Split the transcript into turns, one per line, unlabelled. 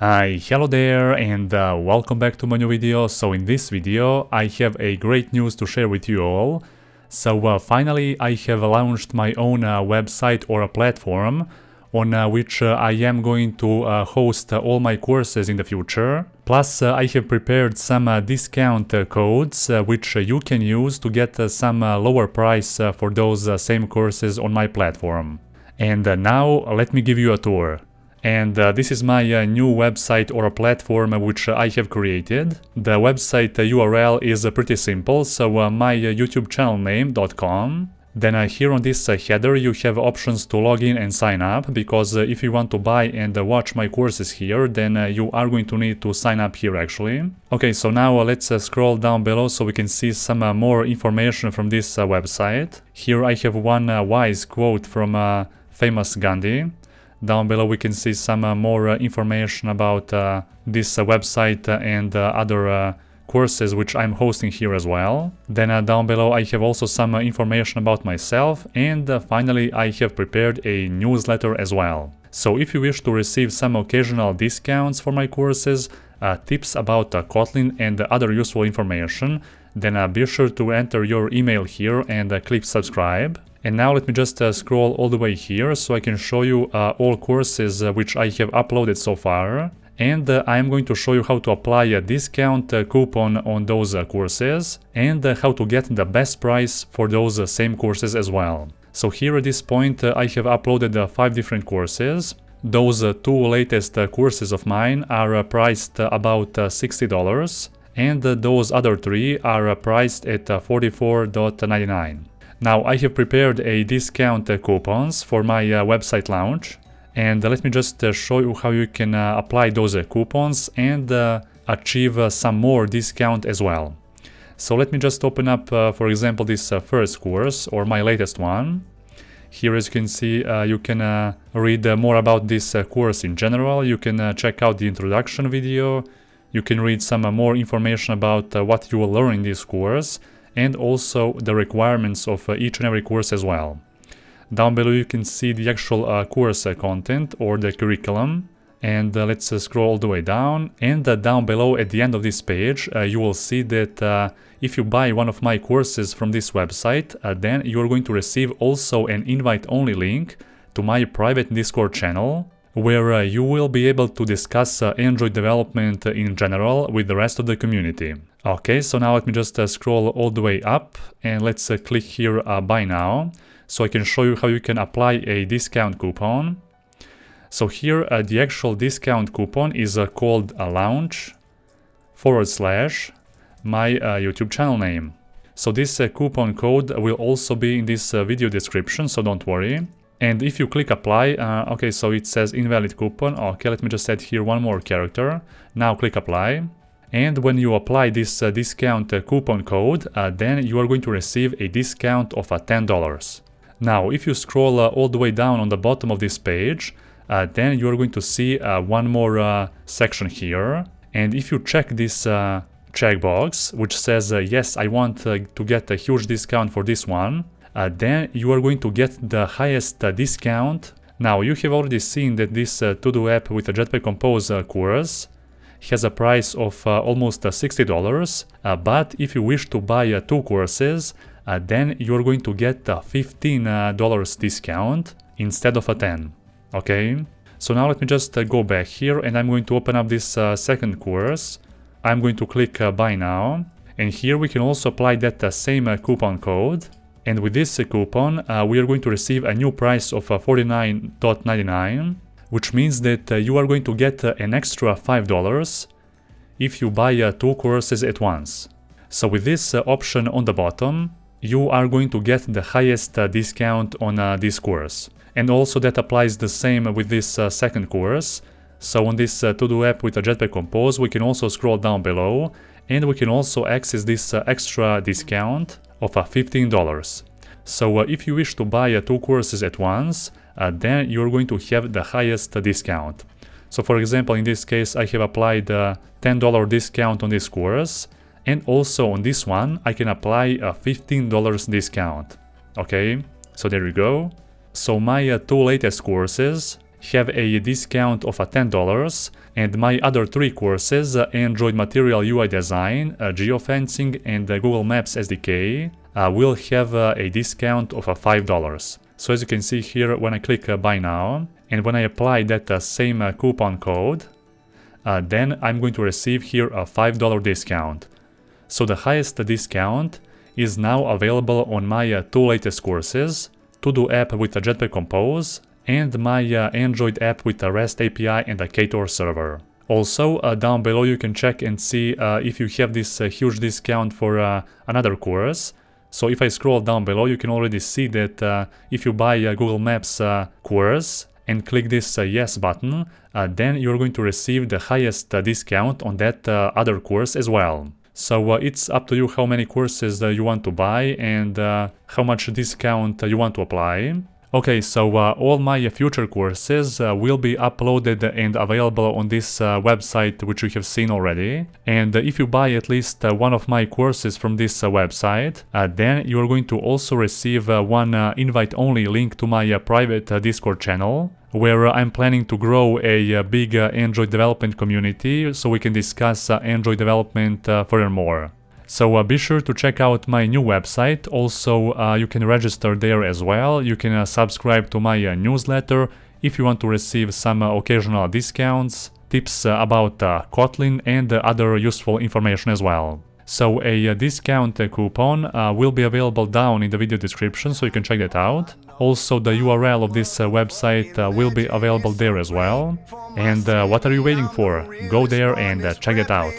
Hi, hello there, and welcome back to my new video. So in this video I have a great news to share with you all. So finally I have launched my own website or a platform on which I am going to host all my courses in the future. Plus I have prepared some discount codes which you can use to get some lower price for those same courses on my platform. And now let me give you a tour. And this is my new website or a platform which I have created. The website URL is pretty simple, so my YouTube channel name.com. Then here on this header you have options to log in and sign up, because if you want to buy and watch my courses here, then you are going to need to sign up here actually. Okay, so now let's scroll down below so we can see some more information from this website. Here I have one wise quote from famous Gandhi. Down below we can see some more information about this website and other courses which I'm hosting here as well. Then down below I have also some information about myself, and finally I have prepared a newsletter as well. So if you wish to receive some occasional discounts for my courses, tips about Kotlin and other useful information, then be sure to enter your email here and click subscribe. And now let me just scroll all the way here so I can show you all courses which I have uploaded so far. And I am going to show you how to apply a discount coupon on those courses, and how to get the best price for those same courses as well. So here at this point I have uploaded 5 different courses. Those 2 latest courses of mine are priced about $60, and those other 3 are priced at $44.99. Now I have prepared a discount coupons for my website launch, and let me just show you how you can apply those coupons and achieve some more discount as well. So let me just open up for example this first course, or my latest one. Here as you can see you can read more about this course in general. You can check out the introduction video. You can read some more information about what you will learn in this course, and also the requirements of each and every course as well. Down below you can see the actual course content or the curriculum. And let's scroll all the way down. And down below at the end of this page you will see that if you buy one of my courses from this website, then you are going to receive also an invite-only link to my private Discord channel, where you will be able to discuss Android development in general with the rest of the community. Okay, so now let me just scroll all the way up, and let's click here buy now, so I can show you how you can apply a discount coupon. So here the actual discount coupon is called launch / my YouTube channel name. So this coupon code will also be in this video description, so don't worry. And if you click apply, okay, so it says invalid coupon. Okay, let me just add here one more character. Now click apply. And when you apply this discount coupon code, then you are going to receive a discount of $10. Now, if you scroll all the way down on the bottom of this page, then you are going to see one more section here. And if you check this checkbox, which says, yes, I want to get a huge discount for this one, then you are going to get the highest discount. Now, you have already seen that this to-do app with a Jetpack Compose course has a price of almost $60, but if you wish to buy 2 courses, then you are going to get a $15 discount instead of a 10. Okay, so now let me just go back here, and I'm going to open up this second course. I'm going to click buy now, and here we can also apply that same coupon code. And with this coupon, we are going to receive a new price of $49.99, which means that you are going to get an extra $5 if you buy 2 courses at once. So with this option on the bottom, you are going to get the highest discount on this course. And also that applies the same with this second course. So on this to-do app with a Jetpack Compose, we can also scroll down below, and we can also access this extra discount of $15. So if you wish to buy 2 courses at once, then you're going to have the highest discount. So for example, in this case, I have applied a $10 discount on this course, and also on this one, I can apply a $15 discount. Okay, so there you go. So my 2 latest courses, have a discount of $10, and my other 3 courses, Android Material UI Design, Geofencing, and Google Maps SDK, will have a discount of $5. So as you can see here, when I click Buy Now, and when I apply that same coupon code, then I'm going to receive here a $5 discount. So the highest discount is now available on my 2 latest courses, To-Do app with a Jetpack Compose, and my Android app with a REST API and a Ktor server. Also, down below you can check and see if you have this huge discount for another course. So if I scroll down below, you can already see that if you buy a Google Maps course and click this Yes button, then you're going to receive the highest discount on that other course as well. So it's up to you how many courses you want to buy and how much discount you want to apply. Okay, so all my future courses will be uploaded and available on this website which you have seen already. And if you buy at least one of my courses from this website, then you are going to also receive one invite-only link to my private Discord channel, where I'm planning to grow a big Android development community so we can discuss Android development furthermore. So be sure to check out my new website. Also, you can register there as well. You can subscribe to my newsletter if you want to receive some occasional discounts, tips about Kotlin, and other useful information as well. So a discount coupon will be available down in the video description, so you can check that out. Also, the URL of this website will be available there as well. And what are you waiting for? Go there and check it out.